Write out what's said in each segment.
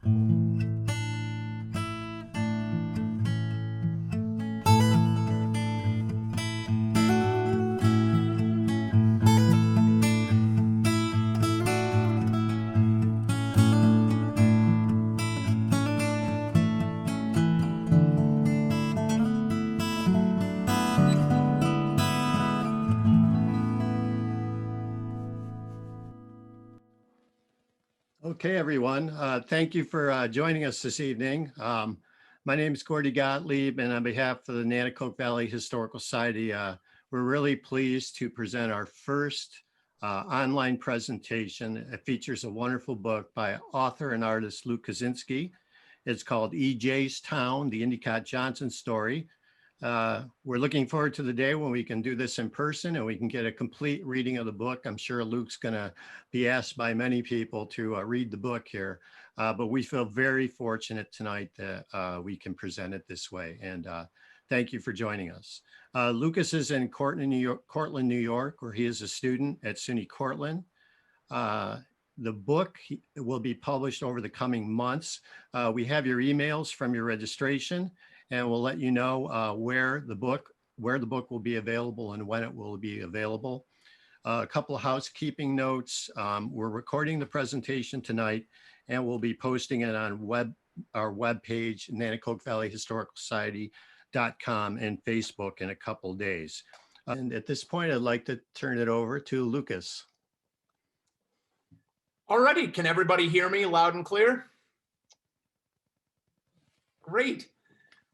Okay, everyone. Thank you for joining us this evening. My name is Gordy Gottlieb, and on behalf of the Nanticoke Valley Historical Society, we're really pleased to present our first online presentation. It features a wonderful book by author and artist Luke Kaczynski. It's called E.J.'s Town, the Endicott Johnson Story. We're looking forward to the day when we can do this in person and we can get a complete reading of the book. I'm sure Luke's going to be asked by many people to read the book here, but we feel very fortunate tonight that we can present it this way. And thank you for joining us. Lucas is in Cortland, New York, where he is a student at SUNY Cortland. The book will be published over the coming months. We have your emails from your registration, and we'll let you know where the book will be available and when it will be available. A couple of housekeeping notes. We're recording the presentation tonight, and we'll be posting it on our webpage, Nanticoke Valley Historical Society.com and Facebook in a couple of days. And at this point, I'd like to turn it over to Lucas. Alrighty, can everybody hear me loud and clear? Great.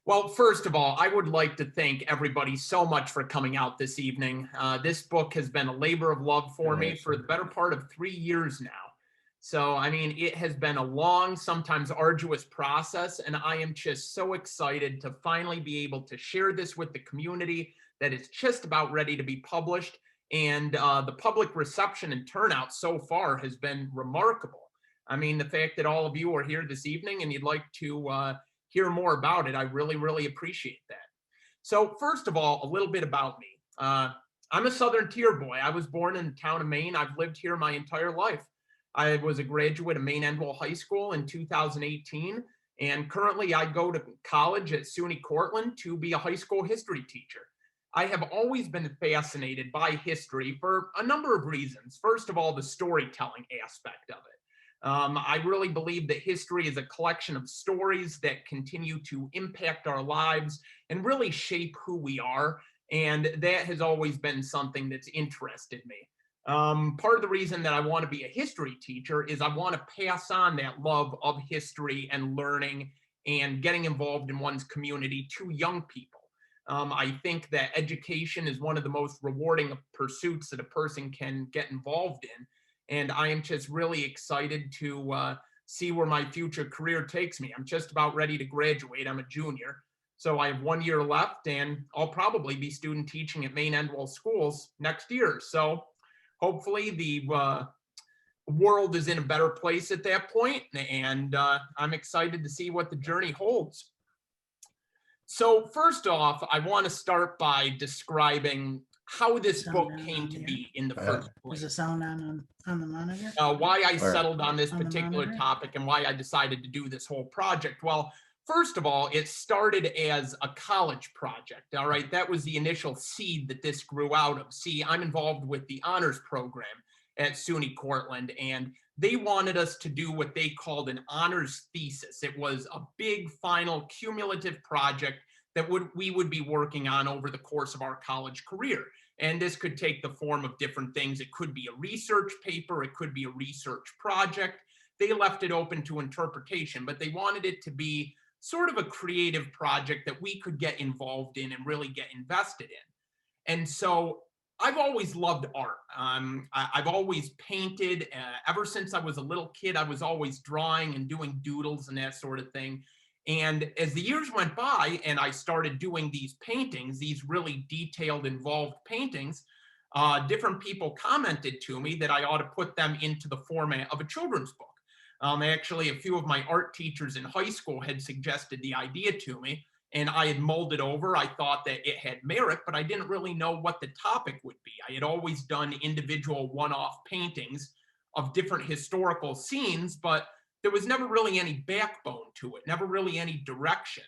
Well, first of all, I would like to thank everybody so much for coming out this evening. This book has been a labor of love for me for the better part of 3 years now. So, I mean, it has been a long, sometimes arduous process, and I am just so excited to finally be able to share this with the community that it's just about ready to be published. And the public reception and turnout so far has been remarkable. I mean, the fact that all of you are here this evening and you'd like to hear more about it, I really, really appreciate that. So first of all, a little bit about me. I'm a Southern Tier boy. I was born in the town of Maine. I've lived here my entire life. I was a graduate of Maine Endwell High School in 2018, and currently I go to college at SUNY Cortland to be a high school history teacher. I have always been fascinated by history for a number of reasons. First of all, the storytelling aspect of it. I really believe that history is a collection of stories that continue to impact our lives and really shape who we are. And that has always been something that's interested me. Part of the reason that I want to be a history teacher is I want to pass on that love of history and learning and getting involved in one's community to young people. I think that education is one of the most rewarding pursuits that a person can get involved in. And I am just really excited to see where my future career takes me. I'm just about ready to graduate. I'm a junior. So I have 1 year left, and I'll probably be student teaching at Maine Endwell schools next year. So hopefully the world is in a better place at that point, and I'm excited to see what the journey holds. So first off, I want to start by describing how this book came to be in the first place. Is the sound on the monitor? Why I settled on this particular topic and why I decided to do this whole project. Well, first of all, it started as a college project. All right, that was the initial seed that this grew out of. See, I'm involved with the honors program at SUNY Cortland, and they wanted us to do what they called an honors thesis. It was a big final cumulative project that we would be working on over the course of our college career. And this could take the form of different things. It could be a research paper. It could be a research project. They left it open to interpretation, but they wanted it to be sort of a creative project that we could get involved in and really get invested in. And so I've always loved art. I've always painted. Ever since I was a little kid, I was always drawing and doing doodles and that sort of thing. And as the years went by and I started doing these paintings, these really detailed, involved paintings, different people commented to me that I ought to put them into the format of a children's book. Actually, a few of my art teachers in high school had suggested the idea to me, and I had mulled it over. I thought that it had merit, but I didn't really know what the topic would be. I had always done individual one-off paintings of different historical scenes, but there was never really any backbone to it, never really any direction.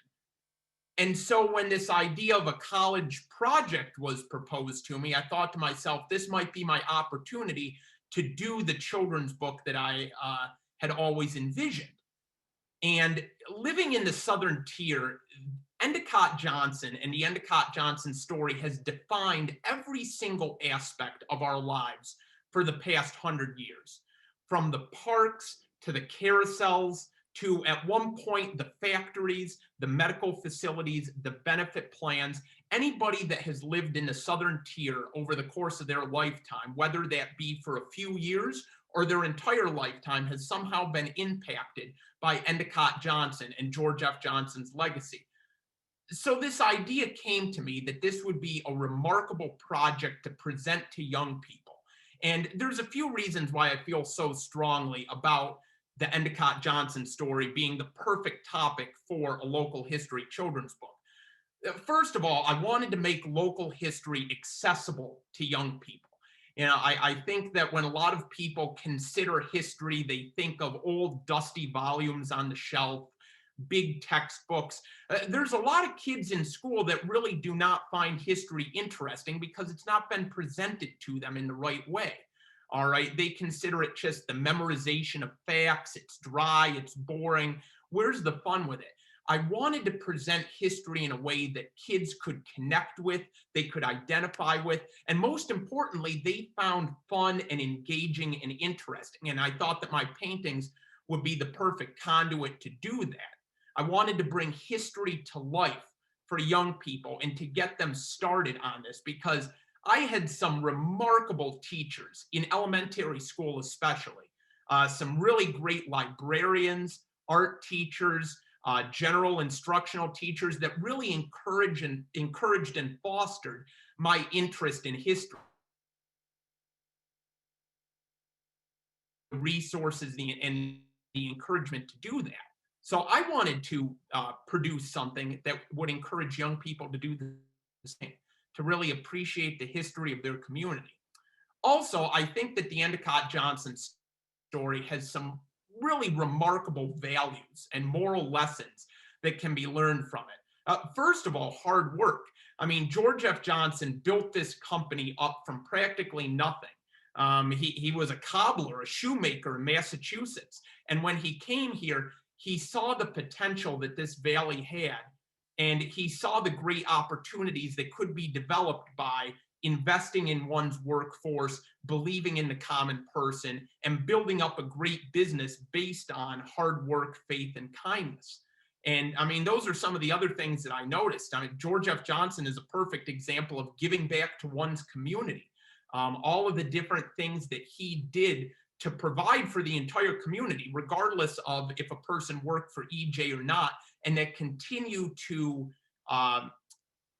And so when this idea of a college project was proposed to me, I thought to myself, this might be my opportunity to do the children's book that I had always envisioned. And living in the Southern Tier, Endicott Johnson and the Endicott Johnson story has defined every single aspect of our lives for the past 100 years, from the parks to the carousels to, at one point, the factories, the medical facilities, the benefit plans. Anybody that has lived in the Southern Tier over the course of their lifetime, whether that be for a few years or their entire lifetime, has somehow been impacted by Endicott Johnson and George F. Johnson's legacy. So this idea came to me that this would be a remarkable project to present to young people. And there's a few reasons why I feel so strongly about the Endicott Johnson story being the perfect topic for a local history children's book. First of all, I wanted to make local history accessible to young people. I think that when a lot of people consider history, they think of old dusty volumes on the shelf, big textbooks. There's a lot of kids in school that really do not find history interesting because it's not been presented to them in the right way. All right, they consider it just the memorization of facts. It's dry, it's boring. Where's the fun with it? I wanted to present history in a way that kids could connect with, they could identify with, and most importantly, they found fun and engaging and interesting. And I thought that my paintings would be the perfect conduit to do that. I wanted to bring history to life for young people and to get them started on this, because I had some remarkable teachers in elementary school, especially, some really great librarians, art teachers, general instructional teachers that really encouraged and fostered my interest in history. Resources and the encouragement to do that. So I wanted to produce something that would encourage young people to do the same, to really appreciate the history of their community. Also, I think that the Endicott Johnson story has some really remarkable values and moral lessons that can be learned from it. First of all, hard work. I mean, George F. Johnson built this company up from practically nothing. He was a cobbler, a shoemaker in Massachusetts. And when he came here, he saw the potential that this valley had, and he saw the great opportunities that could be developed by investing in one's workforce, believing in the common person, and building up a great business based on hard work, faith, and kindness. And I mean, those are some of the other things that I noticed. I mean, George F. Johnson is a perfect example of giving back to one's community. All of the different things that he did to provide for the entire community, regardless of if a person worked for EJ or not, and that continue to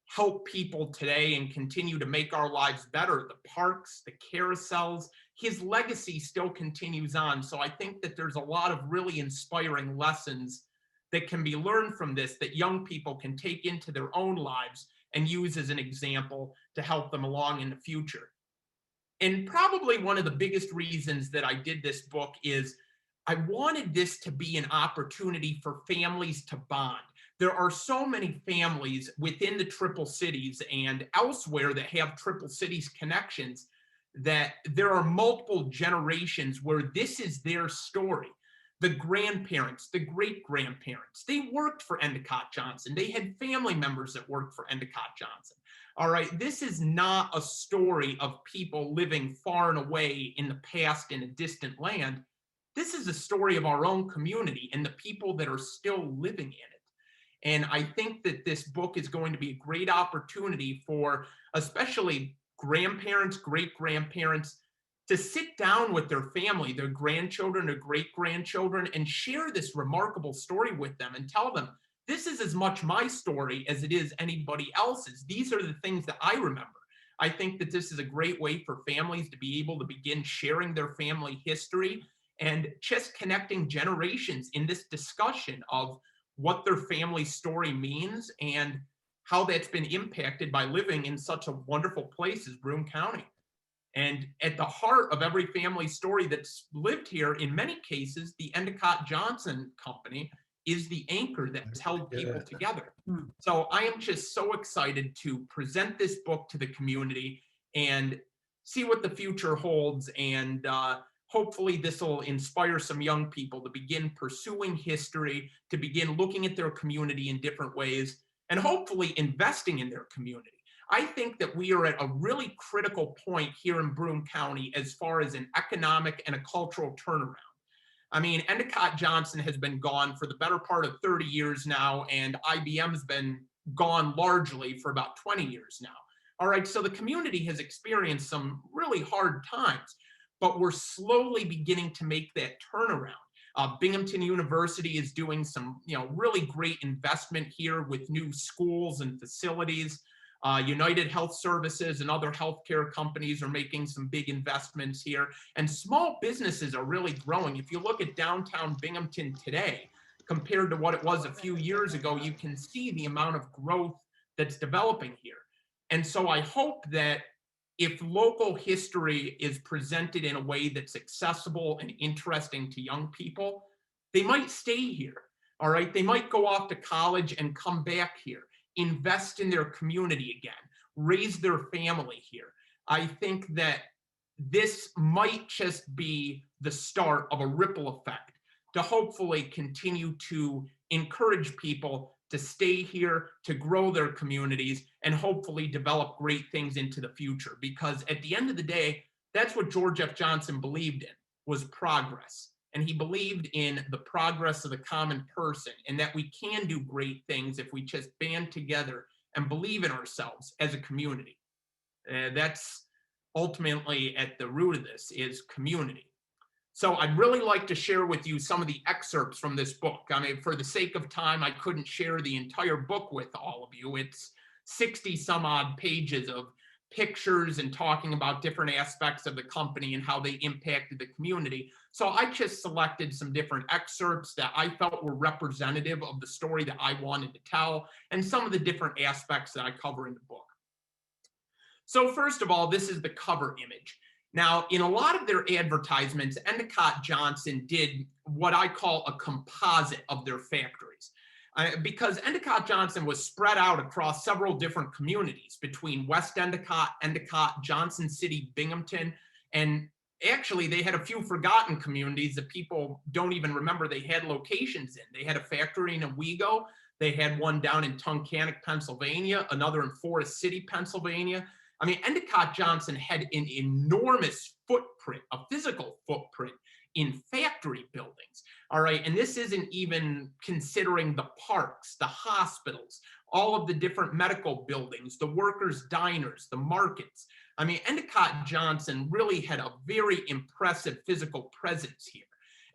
help people today and continue to make our lives better. The parks, the carousels, his legacy still continues on. So I think that there's a lot of really inspiring lessons that can be learned from this that young people can take into their own lives and use as an example to help them along in the future. And probably one of the biggest reasons that I did this book is I wanted this to be an opportunity for families to bond. There are so many families within the Triple Cities and elsewhere that have Triple Cities connections that there are multiple generations where this is their story. The grandparents, the great-grandparents, they worked for Endicott Johnson. They had family members that worked for Endicott Johnson. All right, this is not a story of people living far and away in the past in a distant land. This is a story of our own community and the people that are still living in it. And I think that this book is going to be a great opportunity for especially grandparents, great-grandparents, to sit down with their family, their grandchildren or great-grandchildren, and share this remarkable story with them and tell them, this is as much my story as it is anybody else's. These are the things that I remember. I think that this is a great way for families to be able to begin sharing their family history and just connecting generations in this discussion of what their family story means and how that's been impacted by living in such a wonderful place as Broome County. And at the heart of every family story that's lived here, in many cases, the Endicott Johnson Company is the anchor that's held people together. Hmm. So I am just so excited to present this book to the community and see what the future holds. And hopefully this will inspire some young people to begin pursuing history, to begin looking at their community in different ways, and hopefully investing in their community. I think that we are at a really critical point here in Broome County as far as an economic and a cultural turnaround. I mean, Endicott Johnson has been gone for the better part of 30 years now, and IBM's been gone largely for about 20 years now. All right, so the community has experienced some really hard times, but we're slowly beginning to make that turnaround. Binghamton University is doing some, really great investment here with new schools and facilities. United Health Services and other healthcare companies are making some big investments here, and small businesses are really growing. If you look at downtown Binghamton today, compared to what it was a few years ago, you can see the amount of growth that's developing here. And so I hope that if local history is presented in a way that's accessible and interesting to young people, they might stay here. All right, they might go off to college and come back here, invest in their community again, raise their family here. I think that this might just be the start of a ripple effect to hopefully continue to encourage people to stay here, to grow their communities, and hopefully develop great things into the future. Because at the end of the day, that's what George F. Johnson believed in, was progress. And he believed in the progress of the common person, and that we can do great things if we just band together and believe in ourselves as a community. That's ultimately at the root of this, is community. So I'd really like to share with you some of the excerpts from this book. I mean, for the sake of time, I couldn't share the entire book with all of you. It's 60 some odd pages of pictures and talking about different aspects of the company and how they impacted the community. So I just selected some different excerpts that I felt were representative of the story that I wanted to tell, and some of the different aspects that I cover in the book. So first of all, this is the cover image. Now, in a lot of their advertisements, Endicott Johnson did what I call a composite of their factories. Because Endicott Johnson was spread out across several different communities between West Endicott, Endicott, Johnson City, Binghamton, and actually they had a few forgotten communities that people don't even remember they had locations in. They had a factory in Owego, they had one down in Tunkhannock, Pennsylvania, another in Forest City, Pennsylvania. I mean, Endicott Johnson had an enormous footprint, a physical footprint in factory buildings. All right, and this isn't even considering the parks, the hospitals, all of the different medical buildings, the workers' diners, the markets. I mean, Endicott Johnson really had a very impressive physical presence here.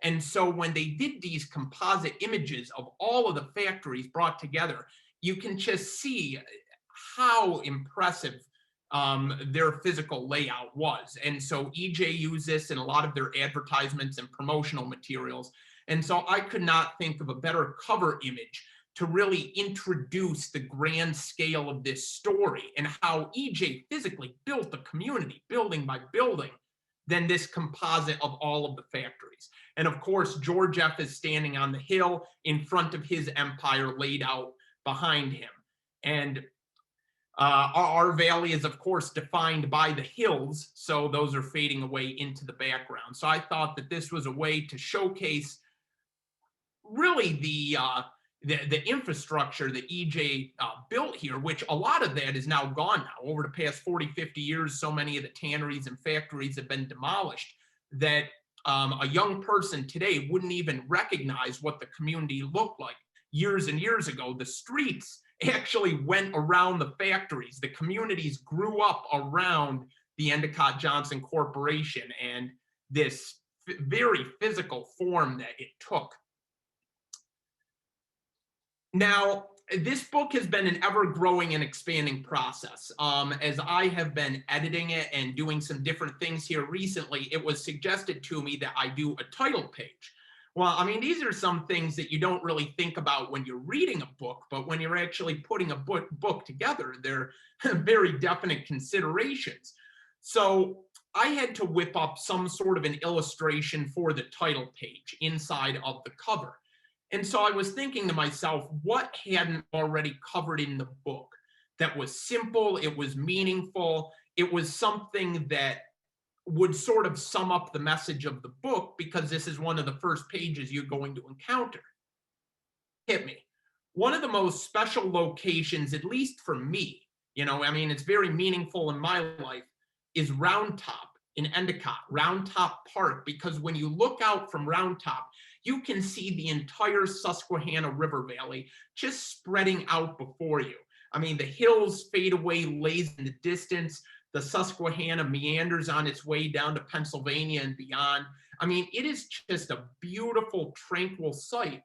And so when they did these composite images of all of the factories brought together, you can just see how impressive their physical layout was. And so EJ used this in a lot of their advertisements and promotional materials. And so I could not think of a better cover image to really introduce the grand scale of this story and how EJ physically built the community, building by building, than this composite of all of the factories. And of course, George F. is standing on the hill in front of his empire laid out behind him. And our valley is, of course, defined by the hills, so those are fading away into the background. So I thought that this was a way to showcase really the infrastructure that EJ built here, which a lot of that is now gone now. Over the past 40, 50 years, so many of the tanneries and factories have been demolished that a young person today wouldn't even recognize what the community looked like. Years and years ago, the streets actually went around the factories. The communities grew up around the Endicott Johnson Corporation and this very physical form that it took. Now, this book has been an ever-growing and expanding process. As I have been editing it and doing some different things here recently, it was suggested to me that I do a title page. Well, I mean, these are some things that you don't really think about when you're reading a book, but when you're actually putting a book together, they're very definite considerations. So I had to whip up some sort of an illustration for the title page inside of the cover. And so I was thinking to myself, what hadn't already covered in the book that was simple, it was meaningful, it was something that would sort of sum up the message of the book, because this is one of the first pages you're going to encounter. Hit me. One of the most special locations, at least for me, I mean, it's very meaningful in my life, is Round Top in Endicott, Round Top Park, because when you look out from Round Top, you can see the entire Susquehanna River Valley just spreading out before you. I mean, the hills fade away lays in the distance. The Susquehanna meanders on its way down to Pennsylvania and beyond. I mean, it is just a beautiful, tranquil sight.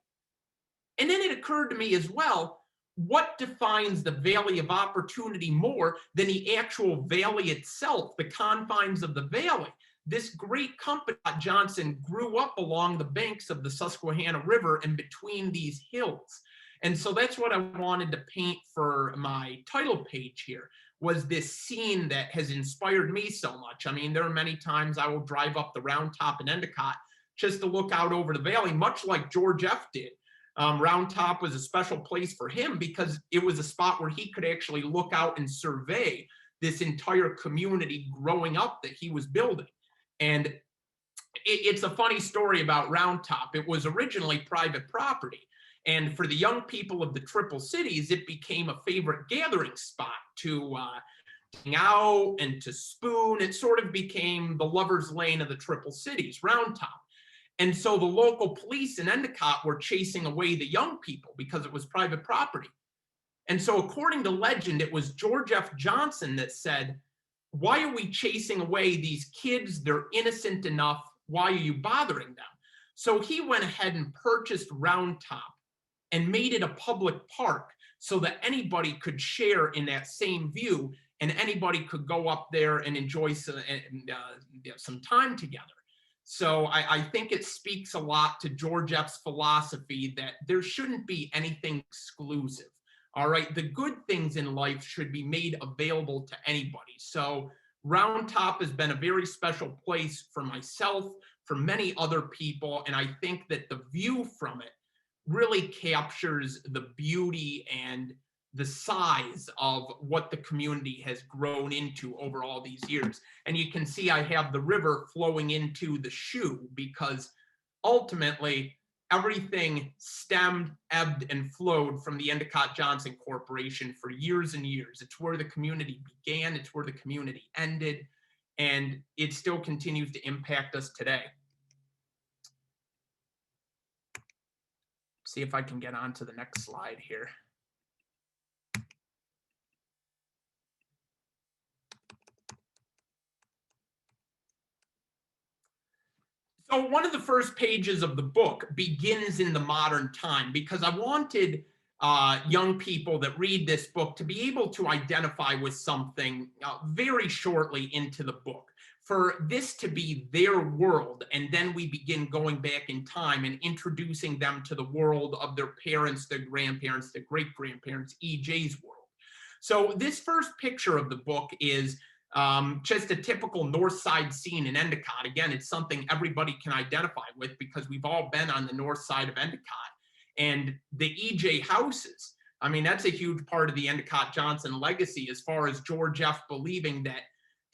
And then it occurred to me as well, what defines the Valley of Opportunity more than the actual valley itself, the confines of the valley? This great company, Johnson, grew up along the banks of the Susquehanna River and between these hills. And so that's what I wanted to paint for my title page here, was this scene that has inspired me so much. I mean, there are many times I will drive up the Round Top in Endicott just to look out over the valley, much like George F. did. Round Top was a special place for him because it was a spot where he could actually look out and survey this entire community growing up that he was building. And it's a funny story about Round Top. It was originally private property. And for the young people of the Triple Cities, it became a favorite gathering spot to hang out and to spoon. It sort of became the lover's lane of the Triple Cities, Round Top. And so the local police in Endicott were chasing away the young people because it was private property. And so according to legend, it was George F. Johnson that said, "Why are we chasing away these kids? They're innocent enough. Why are you bothering them?" So he went ahead and purchased Round Top and made it a public park so that anybody could share in that same view and anybody could go up there and enjoy some time together. So I think it speaks a lot to George F.'s philosophy that there shouldn't be anything exclusive. All right, the good things in life should be made available to anybody. So Round Top has been a very special place for myself, for many other people, and I think that the view from it really captures the beauty and the size of what the community has grown into over all these years. And you can see I have the river flowing into the shoe because ultimately everything stemmed, ebbed, and flowed from the Endicott Johnson Corporation for years and years. It's where the community began, it's where the community ended, and it still continues to impact us today. See if I can get on to the next slide here. So one of the first pages of the book begins in the modern time because I wanted young people that read this book to be able to identify with something very shortly into the book, for this to be their world. And then we begin going back in time and introducing them to the world of their parents, their grandparents, their great-grandparents, EJ's world. So this first picture of the book is just a typical north side scene in Endicott. Again, it's something everybody can identify with because we've all been on the north side of Endicott. And the EJ houses, I mean, that's a huge part of the Endicott Johnson legacy as far as George F. believing that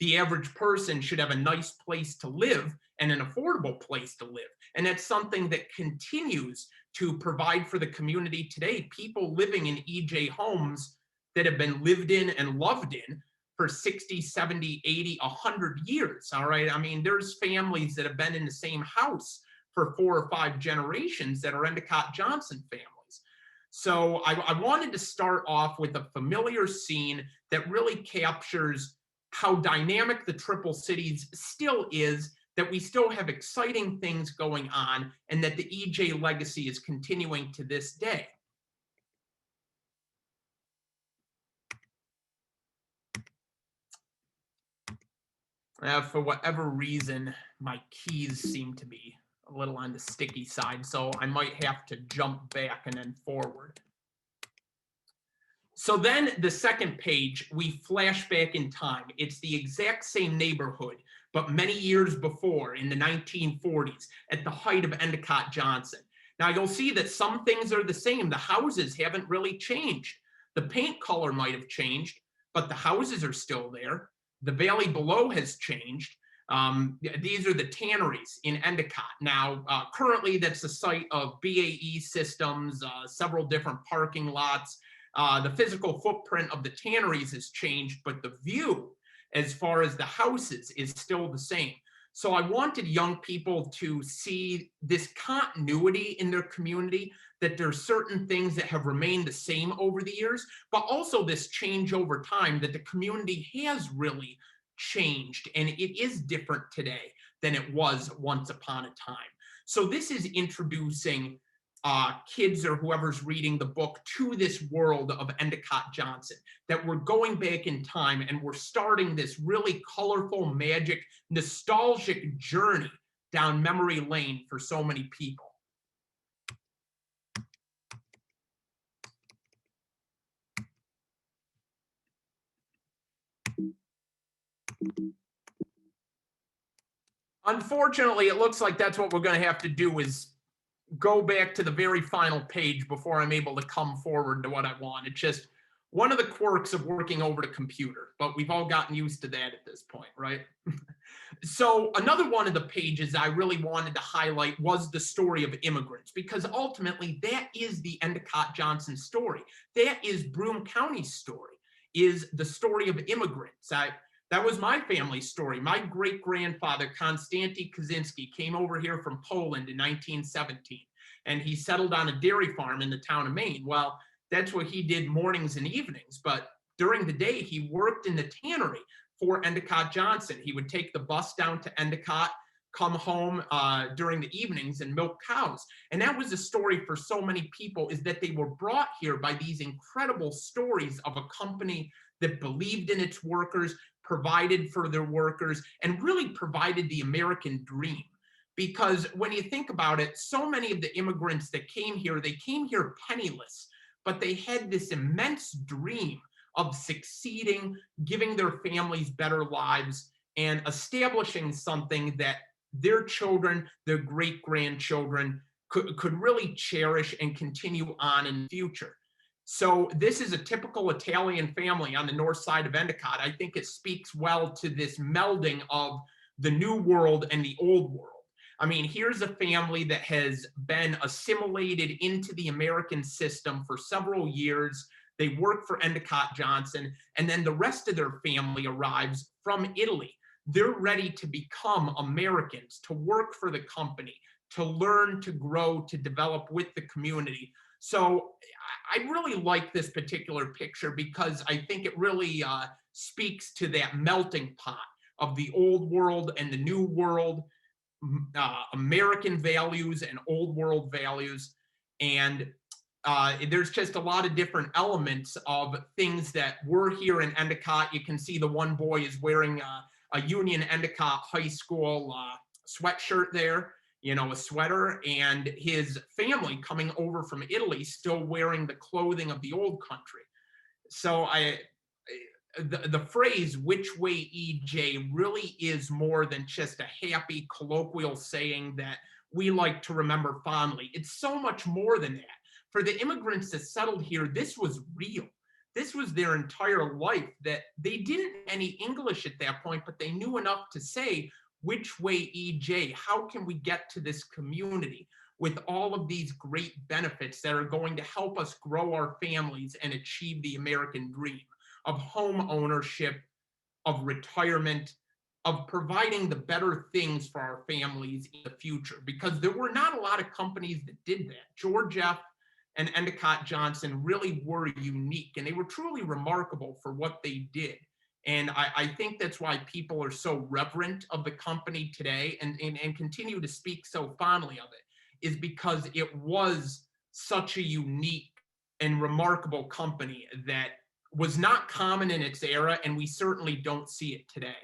the average person should have a nice place to live and an affordable place to live. And that's something that continues to provide for the community today. People living in EJ homes that have been lived in and loved in for 60, 70, 80, 100 years, all right? I mean, there's families that have been in the same house for 4 or 5 generations that are Endicott Johnson families. So I wanted to start off with a familiar scene that really captures how dynamic the Triple Cities still is, that we still have exciting things going on, and that the EJ legacy is continuing to this day. For whatever reason, my keys seem to be a little on the sticky side, so I might have to jump back and then forward. So then the second page, we flash back in time. It's the exact same neighborhood, but many years before in the 1940s at the height of Endicott Johnson. Now you'll see that some things are the same. The houses haven't really changed. The paint color might have changed, but the houses are still there. The valley below has changed. These are the tanneries in Endicott. Now, currently that's the site of BAE Systems, several different parking lots. The physical footprint of the tanneries has changed, but the view as far as the houses is still the same. So I wanted young people to see this continuity in their community, that there's certain things that have remained the same over the years, but also this change over time, that the community has really changed and it is different today than it was once upon a time. So this is introducing kids or whoever's reading the book to this world of Endicott Johnson, that we're going back in time and we're starting this really colorful, magic, nostalgic journey down memory lane for so many people. Unfortunately, it looks like that's what we're going to have to do, is go back to the very final page before I'm able to come forward to what I want. It's just one of the quirks of working over the computer, but we've all gotten used to that at this point, right? So another one of the pages I really wanted to highlight was the story of immigrants, because ultimately that is the Endicott Johnson story. That is Broome County's story, is the story of immigrants. That was my family's story. My great-grandfather, Konstanty Kaczynski, came over here from Poland in 1917, and he settled on a dairy farm in the town of Maine. Well, that's what he did mornings and evenings, but during the day, he worked in the tannery for Endicott Johnson. He would take the bus down to Endicott, come home during the evenings and milk cows. And that was a story for so many people, is that they were brought here by these incredible stories of a company that believed in its workers, provided for their workers, and really provided the American dream. Because when you think about it, so many of the immigrants that came here, they came here penniless, but they had this immense dream of succeeding, giving their families better lives, and establishing something that their children, their great-grandchildren could really cherish and continue on in the future. So this is a typical Italian family on the north side of Endicott. I think it speaks well to this melding of the new world and the old world. I mean, here's a family that has been assimilated into the American system for several years. They work for Endicott Johnson, and then the rest of their family arrives from Italy. They're ready to become Americans, to work for the company, to learn, to grow, to develop with the community. So I really like this particular picture, because I think it really speaks to that melting pot of the old world and the new world, American values and old world values. And there's just a lot of different elements of things that were here in Endicott. You can see the one boy is wearing a Union Endicott High School sweatshirt there, you know, a sweater, and his family coming over from Italy still wearing the clothing of the old country. So the phrase "which way EJ" really is more than just a happy colloquial saying that we like to remember fondly. It's so much more than that. For the immigrants that settled here, this was real. This was their entire life, that they didn't know any English at that point, but they knew enough to say, "Which way EJ? How can we get to this community with all of these great benefits that are going to help us grow our families and achieve the American dream of home ownership, of retirement, of providing the better things for our families in the future?" Because there were not a lot of companies that did that. George F. and Endicott Johnson really were unique, and they were truly remarkable for what they did. And I think that's why people are so reverent of the company today and continue to speak so fondly of it, is because it was such a unique and remarkable company that was not common in its era, and we certainly don't see it today.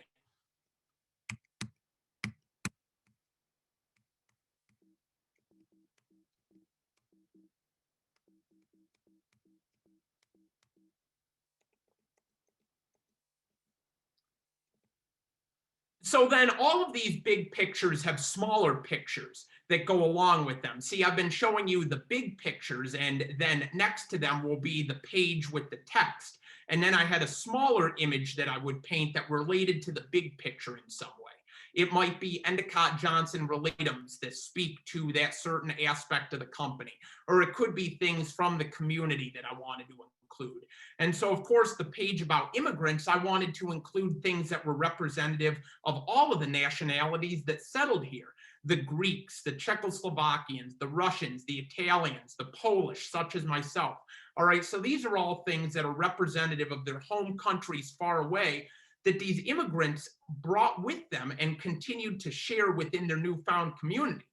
So then all of these big pictures have smaller pictures that go along with them. See, I've been showing you the big pictures, and then next to them will be the page with the text. And then I had a smaller image that I would paint that related to the big picture in some way. It might be Endicott Johnson relatums that speak to that certain aspect of the company, or it could be things from the community that I wanted to include. And so, of course, the page about immigrants, I wanted to include things that were representative of all of the nationalities that settled here. The Greeks, the Czechoslovakians, the Russians, the Italians, the Polish, such as myself. All right, so these are all things that are representative of their home countries far away that these immigrants brought with them and continued to share within their newfound community.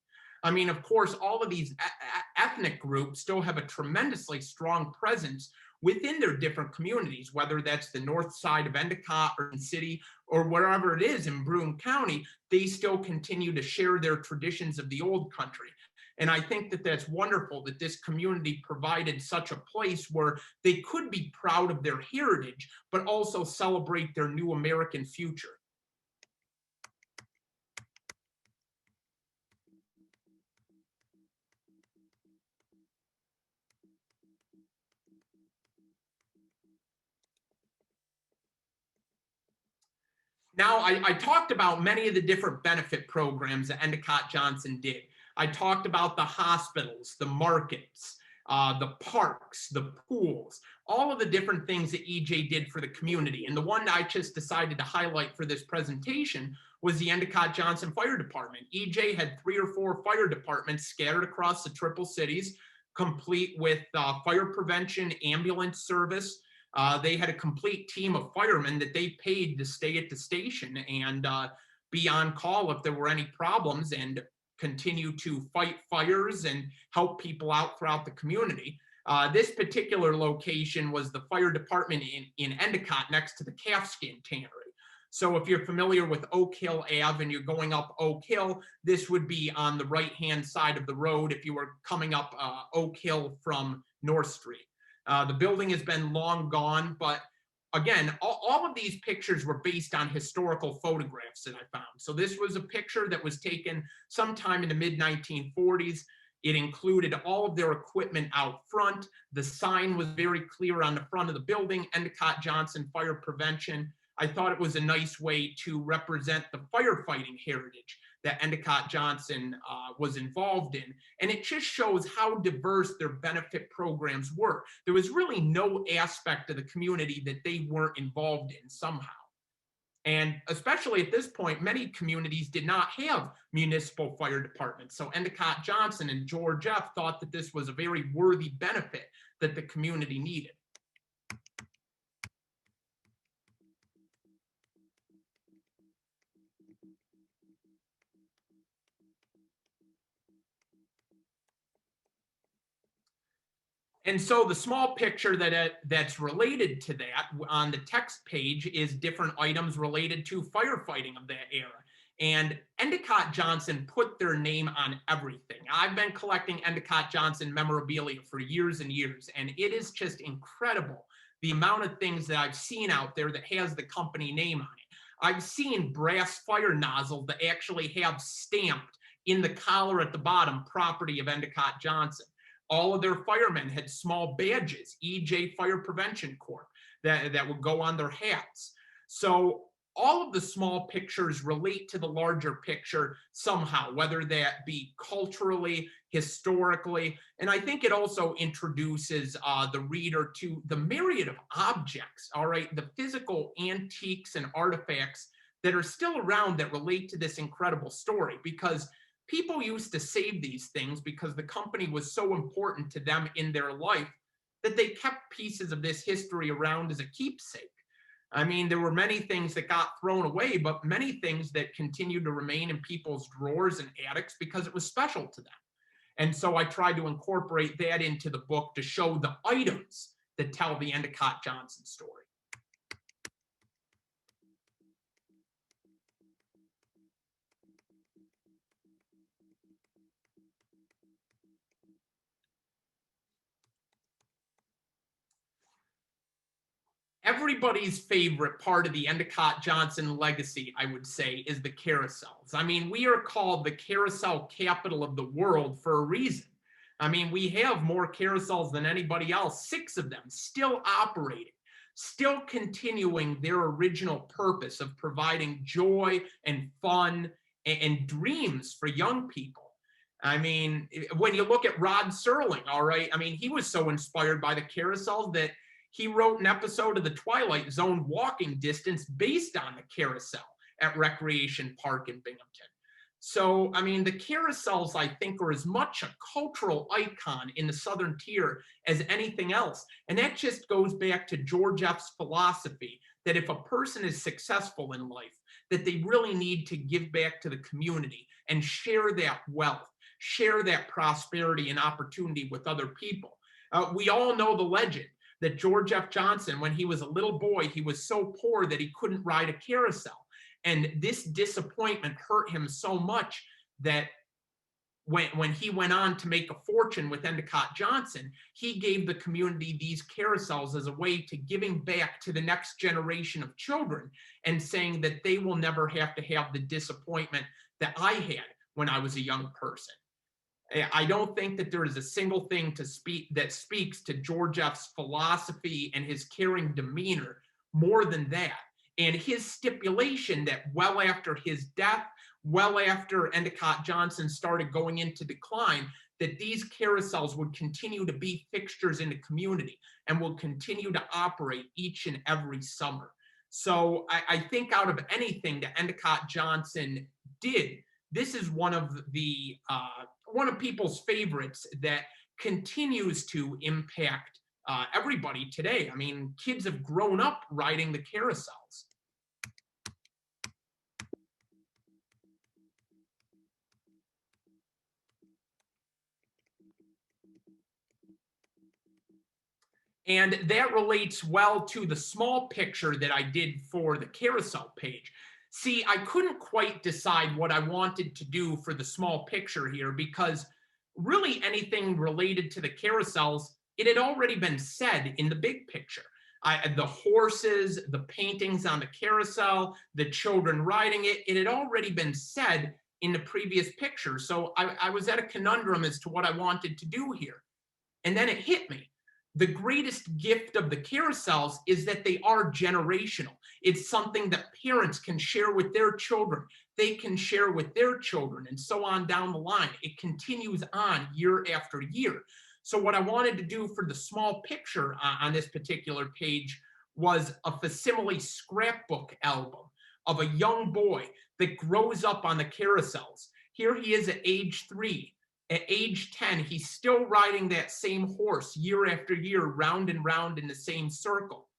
I mean, of course, all of these ethnic groups still have a tremendously strong presence within their different communities, whether that's the north side of Endicott or City or wherever it is in Broome County, they still continue to share their traditions of the old country. And I think that that's wonderful that this community provided such a place where they could be proud of their heritage, but also celebrate their new American future. Now, I talked about many of the different benefit programs that Endicott Johnson did. I talked about the hospitals, the markets, the parks, the pools, all of the different things that EJ did for the community. And the one I just decided to highlight for this presentation was the Endicott Johnson Fire Department. EJ had 3 or 4 fire departments scattered across the Triple Cities, complete with fire prevention, ambulance service. They had a complete team of firemen that they paid to stay at the station and be on call if there were any problems and continue to fight fires and help people out throughout the community. This particular location was the fire department in Endicott next to the calfskin tannery. So if you're familiar with Oak Hill Ave and you're going up Oak Hill, this would be on the right-hand side of the road if you were coming up Oak Hill from North Street. The building has been long gone, but again, all of these pictures were based on historical photographs that I found. So this was a picture that was taken sometime in the mid-1940s. It included all of their equipment out front. The sign was very clear on the front of the building, Endicott Johnson Fire Prevention. I thought it was a nice way to represent the firefighting heritage that Endicott Johnson was involved in. And it just shows how diverse their benefit programs were. There was really no aspect of the community that they weren't involved in somehow. And especially at this point, many communities did not have municipal fire departments. So Endicott Johnson and George F. thought that this was a very worthy benefit that the community needed. And so the small picture that's related to that on the text page is different items related to firefighting of that era. And Endicott Johnson put their name on everything. I've been collecting Endicott Johnson memorabilia for years and years, and it is just incredible the amount of things that I've seen out there that has the company name on it. I've seen brass fire nozzles that actually have stamped in the collar at the bottom, property of Endicott Johnson. All of their firemen had small badges, EJ Fire Prevention Corps, that would go on their hats. So all of the small pictures relate to the larger picture somehow, whether that be culturally, historically, and I think it also introduces the reader to the myriad of objects, all right, the physical antiques and artifacts that are still around that relate to this incredible story, because people used to save these things because the company was so important to them in their life that they kept pieces of this history around as a keepsake. I mean, there were many things that got thrown away, but many things that continued to remain in people's drawers and attics because it was special to them. And so I tried to incorporate that into the book to show the items that tell the Endicott Johnson story. everybody's favorite part of the Endicott Johnson legacy, I would say, is the carousels. I mean, we are called the carousel capital of the world for a reason. I mean, we have more carousels than anybody else, 6 of them still operating, still continuing their original purpose of providing joy and fun and dreams for young people. I mean, when you look at Rod Serling, all right, I mean, he was so inspired by the carousel that he wrote an episode of the Twilight Zone walking distance based on the carousel at Recreation Park in Binghamton. So, I mean, the carousels, I think, are as much a cultural icon in the Southern Tier as anything else. And that just goes back to George F.'s philosophy that if a person is successful in life, that they really need to give back to the community and share that wealth, share that prosperity and opportunity with other people. We all know the legend that George F. Johnson, when he was a little boy, he was so poor that he couldn't ride a carousel. And this disappointment hurt him so much that when he went on to make a fortune with Endicott Johnson, he gave the community these carousels as a way to giving back to the next generation of children and saying that they will never have to have the disappointment that I had when I was a young person. I don't think that there is a single thing that speaks to George F.'s philosophy and his caring demeanor more than that. And his stipulation that well after his death, well after Endicott Johnson started going into decline, that these carousels would continue to be fixtures in the community and will continue to operate each and every summer. So I think out of anything that Endicott Johnson did, this is one of people's favorites that continues to impact everybody today. I mean, kids have grown up riding the carousels. And that relates well to the small picture that I did for the carousel page. See, I couldn't quite decide what I wanted to do for the small picture here because really anything related to the carousels, it had already been said in the big picture. The horses, the paintings on the carousel, the children riding it, it had already been said in the previous picture. So I was at a conundrum as to what I wanted to do here. And then it hit me. The greatest gift of the carousels is that they are generational. It's something that parents can share with their children. They can share with their children and so on down the line. It continues on year after year. So what I wanted to do for the small picture on this particular page was a facsimile scrapbook album of a young boy that grows up on the carousels. Here he is at age 3. At age 10, he's still riding that same horse year after year, round and round in the same circle.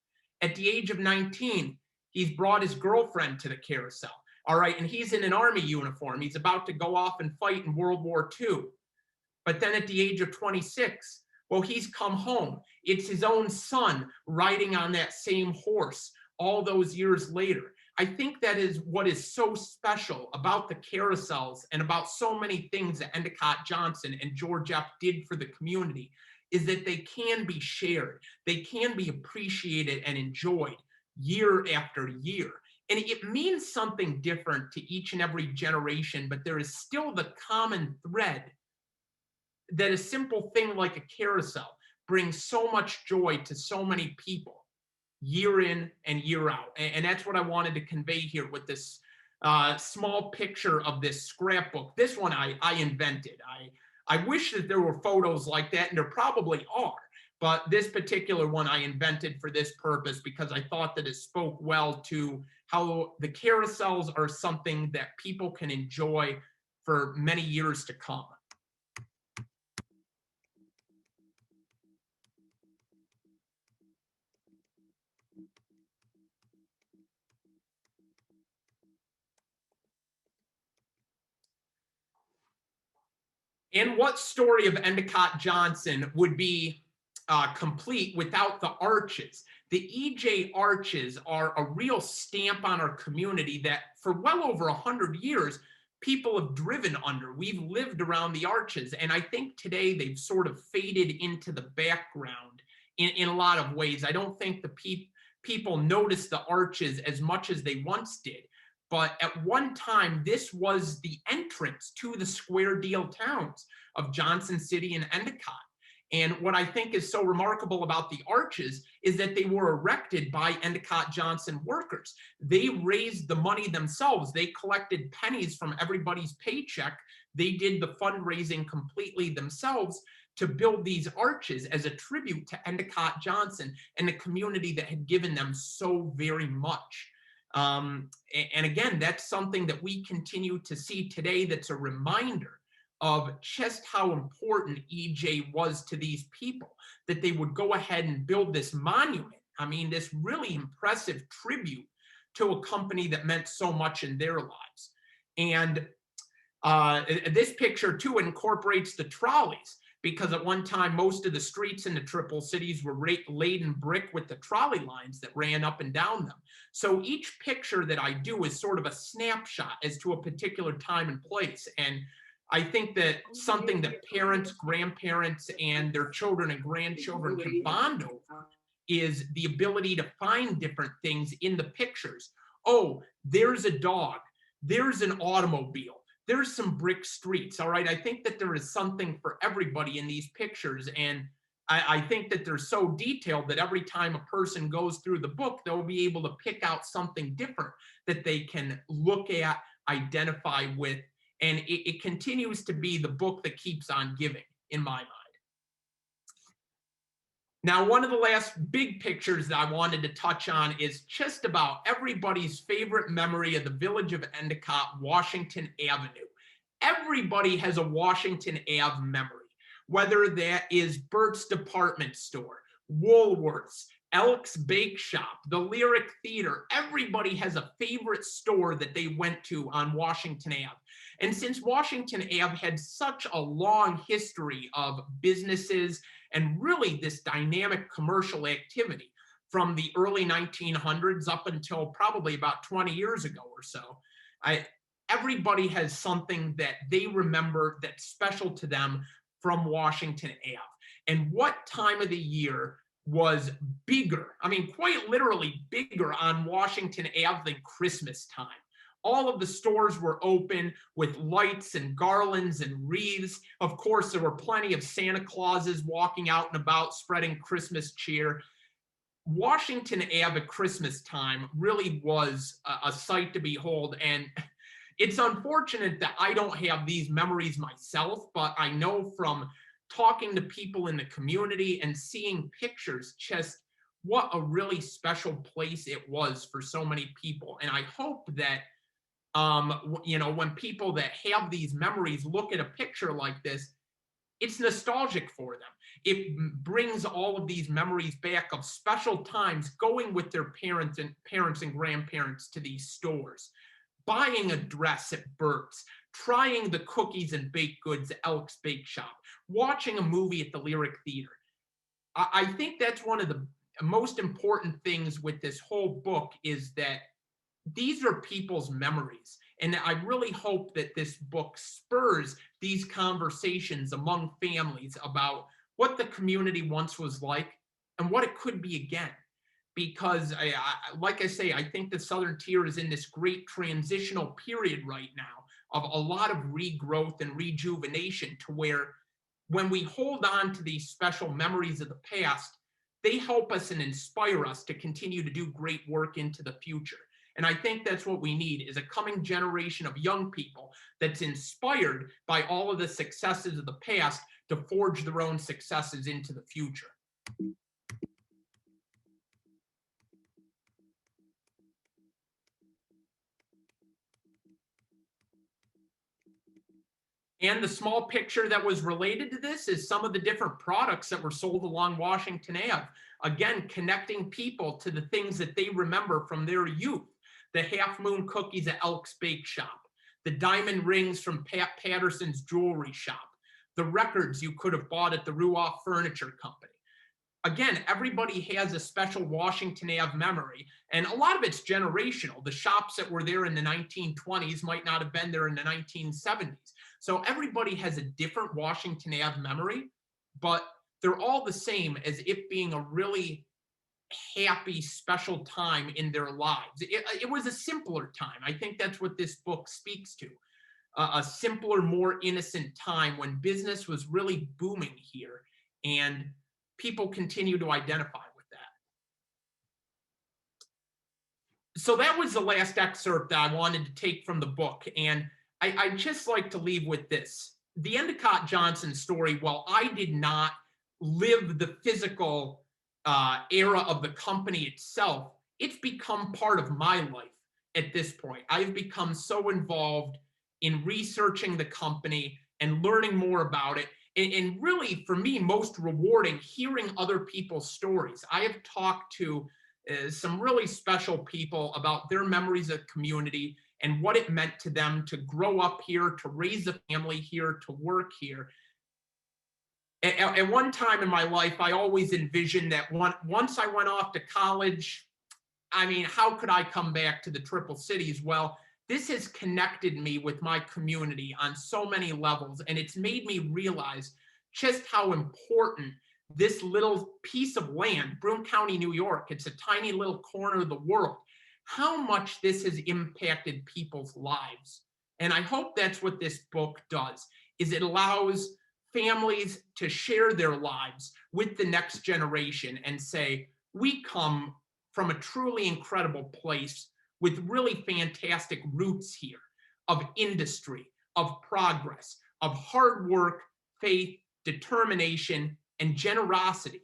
At the age of 19, he's brought his girlfriend to the carousel. All right, and he's in an army uniform. He's about to go off and fight in World War II. But then at the age of 26, well, he's come home. It's his own son riding on that same horse all those years later. I think that is what is so special about the carousels and about so many things that Endicott Johnson and George F. did for the community is that they can be shared. They can be appreciated and enjoyed year after year. And it means something different to each and every generation, but there is still the common thread that a simple thing like a carousel brings so much joy to so many people year in and year out. And that's what I wanted to convey here with this small picture of this scrapbook. This one I invented. I wish that there were photos like that, and there probably are. But this particular one I invented for this purpose because I thought that it spoke well to how the carousels are something that people can enjoy for many years to come. And what story of Endicott Johnson would be complete without the arches? The EJ arches are a real stamp on our community that for well over 100 years, people have driven under. We've lived around the arches. And I think today they've sort of faded into the background in a lot of ways. I don't think people notice the arches as much as they once did. But at one time, this was the entrance to the square deal towns of Johnson City and Endicott. And what I think is so remarkable about the arches is that they were erected by Endicott Johnson workers. They raised the money themselves. They collected pennies from everybody's paycheck. They did the fundraising completely themselves to build these arches as a tribute to Endicott Johnson and the community that had given them so very much. And again, that's something that we continue to see today that's a reminder of just how important EJ was to these people, that they would go ahead and build this monument. I mean, this really impressive tribute to a company that meant so much in their lives. And this picture too incorporates the trolleys, because at one time, most of the streets in the Triple Cities were laid in brick with the trolley lines that ran up and down them. So each picture that I do is sort of a snapshot as to a particular time and place. And I think that something that parents, grandparents, and their children and grandchildren can bond over is the ability to find different things in the pictures. Oh, there's a dog. There's an automobile. There's some brick streets. All right. I think that there is something for everybody in these pictures. And I think that they're so detailed that every time a person goes through the book, they'll be able to pick out something different that they can look at, identify with. And it continues to be the book that keeps on giving, in my mind. Now, one of the last big pictures that I wanted to touch on is just about everybody's favorite memory of the village of Endicott, Washington Avenue. Everybody has a Washington Ave memory, whether that is Bert's Department Store, Woolworths, Elks Bake Shop, the Lyric Theater. Everybody has a favorite store that they went to on Washington Ave. And since Washington Ave had such a long history of businesses and really this dynamic commercial activity from the early 1900s up until probably about 20 years ago or so, everybody has something that they remember that's special to them from Washington Ave. And what time of the year was bigger, I mean, quite literally bigger on Washington Ave than Christmas time? All of the stores were open with lights and garlands and wreaths. Of course, there were plenty of Santa Clauses walking out and about spreading Christmas cheer. Washington Ave at Christmas time really was a sight to behold. And it's unfortunate that I don't have these memories myself, but I know from talking to people in the community and seeing pictures just what a really special place it was for so many people. And I hope that when people that have these memories look at a picture like this, it's nostalgic for them. It brings all of these memories back of special times going with their parents and grandparents to these stores, buying a dress at Bert's, trying the cookies and baked goods at Elks Bake Shop, watching a movie at the Lyric Theater. I think that's one of the most important things with this whole book is that these are people's memories. And I really hope that this book spurs these conversations among families about what the community once was like and what it could be again. Because like I say, I think the Southern Tier is in this great transitional period right now of a lot of regrowth and rejuvenation, to where when we hold on to these special memories of the past, they help us and inspire us to continue to do great work into the future. And I think that's what we need, is a coming generation of young people that's inspired by all of the successes of the past to forge their own successes into the future. And the small picture that was related to this is some of the different products that were sold along Washington Ave. Again, connecting people to the things that they remember from their youth. The Half Moon cookies at Elks Bake Shop, the diamond rings from Pat Patterson's jewelry shop, the records you could have bought at the Ruoff Furniture Company. Again, everybody has a special Washington Ave memory, and a lot of it's generational. The shops that were there in the 1920s might not have been there in the 1970s. So everybody has a different Washington Ave memory, but they're all the same as it being a really happy, special time in their lives. It was a simpler time. I think that's what this book speaks to. A simpler, more innocent time when business was really booming here, and people continue to identify with that. So that was the last excerpt that I wanted to take from the book, and I'd just like to leave with this. The Endicott Johnson story, while I did not live the physical era of the company itself, it's become part of my life at this point. I've become so involved in researching the company and learning more about it. And really, for me, most rewarding, hearing other people's stories. I have talked to some really special people about their memories of community and what it meant to them to grow up here, to raise a family here, to work here. At one time in my life, I always envisioned that once I went off to college, I mean, how could I come back to the Triple Cities? Well, this has connected me with my community on so many levels, and it's made me realize just how important this little piece of land, Broome County, New York, it's a tiny little corner of the world, how much this has impacted people's lives. And I hope that's what this book does, is it allows families to share their lives with the next generation and say, we come from a truly incredible place with really fantastic roots here of industry, of progress, of hard work, faith, determination, and generosity.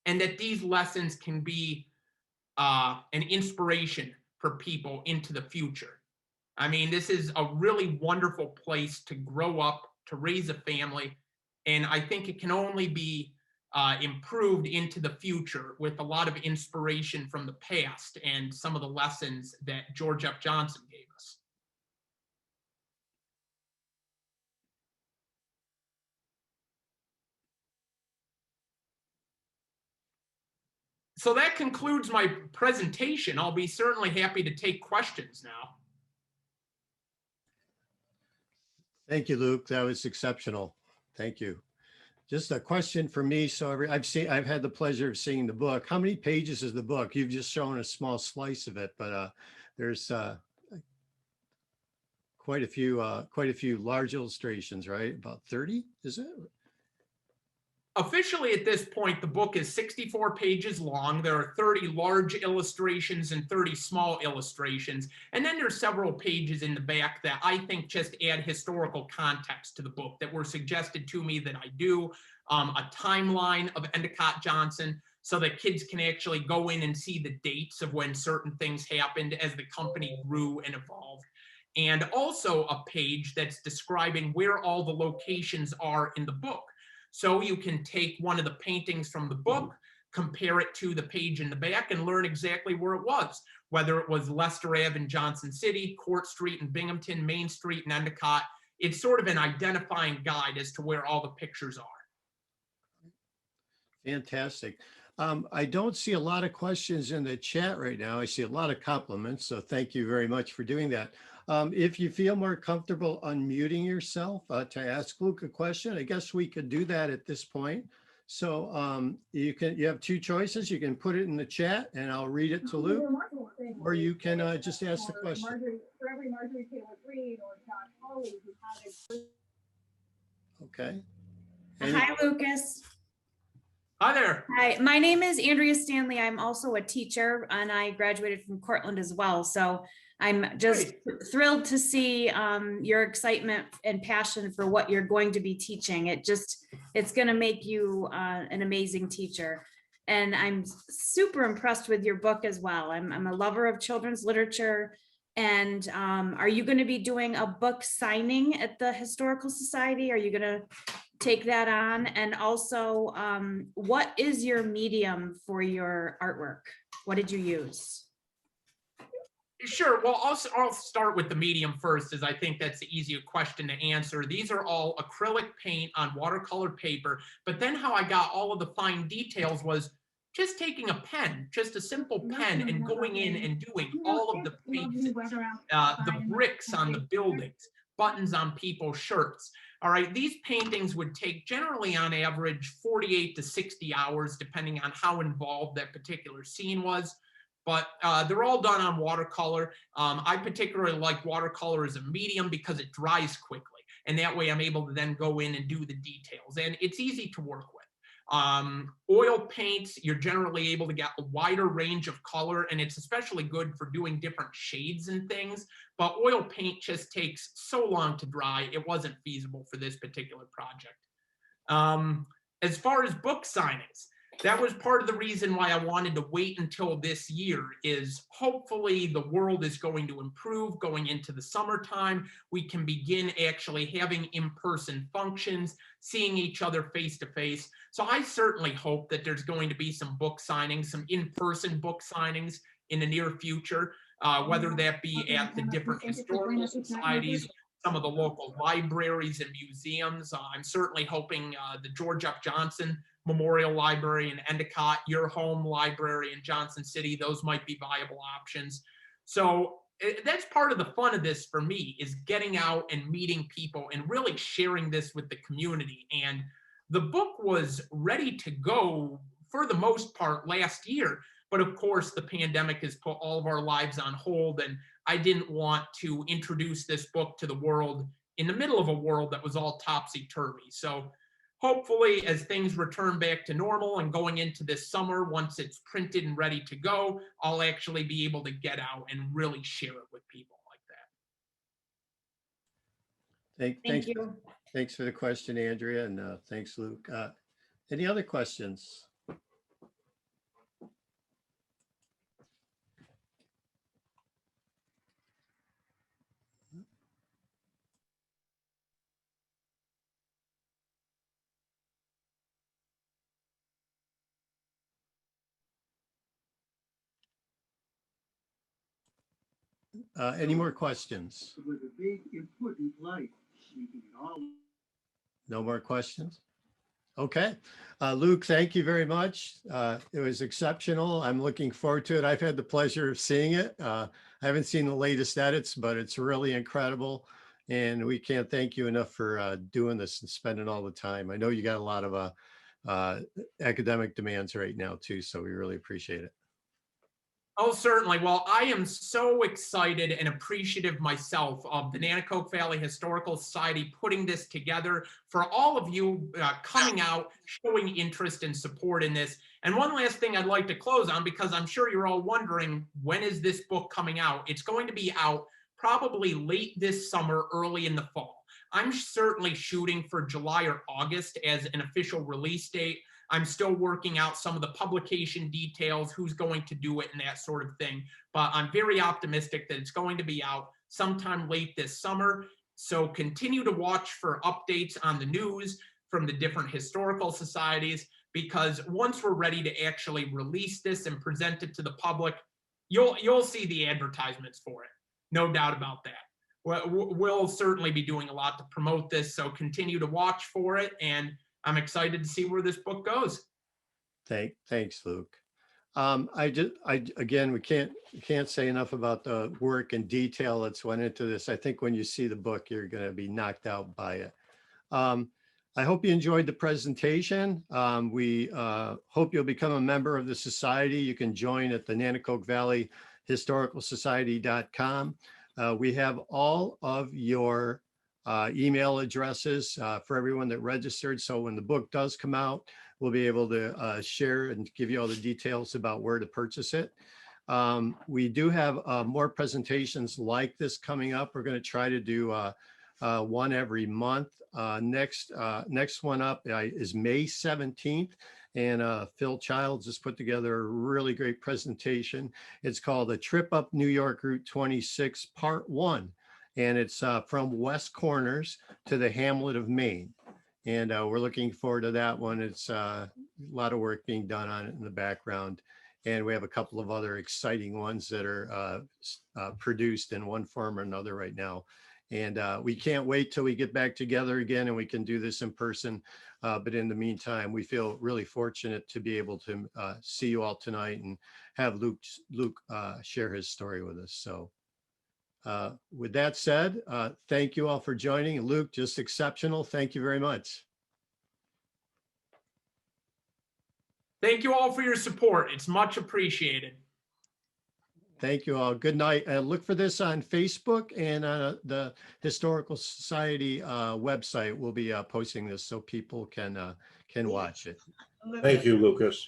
And that these lessons can be an inspiration for people into the future. I mean, this is a really wonderful place to grow up, to raise a family, and I think it can only be improved into the future with a lot of inspiration from the past and some of the lessons that George F. Johnson gave us. So that concludes my presentation. I'll be certainly happy to take questions now. Thank you, Luke. That was exceptional. Thank you. Just a question for me. So I've had the pleasure of seeing the book. How many pages is the book? You've just shown a small slice of it, but there's quite a few large illustrations, right? About 30, is it? Officially, at this point, the book is 64 pages long. There are 30 large illustrations and 30 small illustrations. And then there's several pages in the back that I think just add historical context to the book that were suggested to me that I do. A timeline of Endicott Johnson so that kids can actually go in and see the dates of when certain things happened as the company grew and evolved. And also a page that's describing where all the locations are in the book. So you can take one of the paintings from the book, compare it to the page in the back, and learn exactly where it was, whether it was Leicester Ave in Johnson City, Court Street in Binghamton, Main Street in Endicott. It's sort of an identifying guide as to where all the pictures are. Fantastic. I don't see a lot of questions in the chat right now. I see a lot of compliments, so thank you very much for doing that. If you feel more comfortable unmuting yourself to ask Luke a question, I guess we could do that at this point. So you have two choices. You can put it in the chat and I'll read it to Luke, or you can just ask the question. Okay. Hi, Lucas. Hi there. Hi, my name is Andrea Stanley. I'm also a teacher and I graduated from Cortland as well. So I'm just thrilled to see your excitement and passion for what you're going to be teaching. It's going to make you an amazing teacher. And I'm super impressed with your book as well. I'm a lover of children's literature. And are you going to be doing a book signing at the Historical Society? Are you going to take that on? And also, what is your medium for your artwork? What did you use? Sure. Well, I'll start with the medium first, as I think that's the easier question to answer. These are all acrylic paint on watercolor paper, but then how I got all of the fine details was just taking a pen, just a simple pen, and going in and doing all of the painting, the bricks on the buildings, buttons on people's shirts. All right, these paintings would take generally on average 48 to 60 hours, depending on how involved that particular scene was. But they're all done on watercolor. I particularly like watercolor as a medium because it dries quickly. And that way I'm able to then go in and do the details. And it's easy to work with. Oil paints, you're generally able to get a wider range of color, and it's especially good for doing different shades and things. But oil paint just takes so long to dry, it wasn't feasible for this particular project. As far as book signings, that was part of the reason why I wanted to wait until this year. Is hopefully the world is going to improve going into the summertime. We can begin actually having in-person functions, seeing each other face to face. So I certainly hope that there's going to be some book signings, some in-person book signings in the near future, whether that be at the different historical societies, some of the local libraries and museums. I'm certainly hoping the George F. Johnson Memorial Library in Endicott, your home library in Johnson City, those might be viable options. So that's part of the fun of this for me, is getting out and meeting people and really sharing this with the community. And the book was ready to go for the most part last year, but of course the pandemic has put all of our lives on hold, and I didn't want to introduce this book to the world in the middle of a world that was all topsy-turvy. So hopefully, as things return back to normal and going into this summer, once it's printed and ready to go, I'll actually be able to get out and really share it with people like that. Thank you. Thanks for the question, Andrea, and thanks, Luke. Any other questions? Any more questions? It was a big, important life. No more questions? Okay. Luke, thank you very much. It was exceptional. I'm looking forward to it. I've had the pleasure of seeing it. I haven't seen the latest edits, but it's really incredible. And we can't thank you enough for doing this and spending all the time. I know you got a lot of academic demands right now too, so we really appreciate it. Oh, certainly. Well, I am so excited and appreciative myself of the Nanticoke Valley Historical Society putting this together, for all of you coming out, showing interest and support in this. And one last thing I'd like to close on, because I'm sure you're all wondering, when is this book coming out? It's going to be out probably late this summer, early in the fall. I'm certainly shooting for July or August as an official release date. I'm still working out some of the publication details, who's going to do it and that sort of thing. But I'm very optimistic that it's going to be out sometime late this summer. So continue to watch for updates on the news from the different historical societies, because once we're ready to actually release this and present it to the public, you'll see the advertisements for it. No doubt about that. We'll certainly be doing a lot to promote this. So continue to watch for it, and I'm excited to see where this book goes. Thanks, Luke. Again, we can't say enough about the work and detail that's went into this. I think when you see the book, you're going to be knocked out by it. I hope you enjoyed the presentation. We hope you'll become a member of the society. You can join at the Nanticoke Valley Historical Society.com. We have all of your email addresses for everyone that registered. So when the book does come out, we'll be able to share and give you all the details about where to purchase it. We do have more presentations like this coming up. We're going to try to do one every month. Next one up is May 17th. And Phil Childs has put together a really great presentation. It's called A Trip Up New York Route 26, Part 1. And it's from West Corners to the Hamlet of Maine. And we're looking forward to that one. It's a lot of work being done on it in the background. And we have a couple of other exciting ones that are produced in one form or another right now. And we can't wait till we get back together again and we can do this in person. But in the meantime, we feel really fortunate to be able to see you all tonight and have Luke share his story with us. So With that said, thank you all for joining. Luke, just exceptional. Thank you very much. Thank you all for your support. It's much appreciated. Thank you all. Good night. Look for this on Facebook and the Historical Society website. We'll be posting this so people can watch it. Thank you, Lucas.